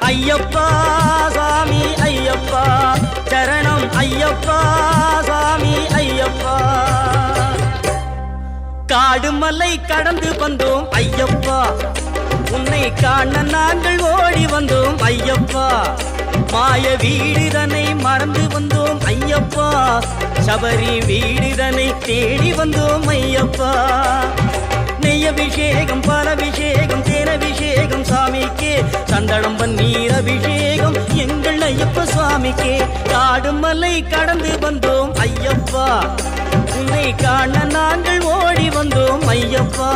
ஐயப்பா சாமி ஐயப்பா சரணம் ஐயப்பா சாமி ஐயப்பா காடு மலை கடந்து வந்தோம் ஐயப்பா உன்னை காண நாங்கள் ஓடி வந்தோம் ஐயப்பா மாய வீடுதனை மறந்து வந்தோம் ஐயப்பா சபரி வீடுதனை தேடி வந்தோம் ஐயப்பா நெய்யபிஷேகம் பாலபிஷேகம் தேனபிஷேகம் சாமிக்கே சந்தனம் பன்னீர் அபிஷேகம் எங்கள் ஐயப்ப சுவாமிக்கே காடு மலை கடந்து வந்தோம் ஐயப்பா உன்னை காண நாங்கள் ஓடி வந்தோம் ஐயப்பா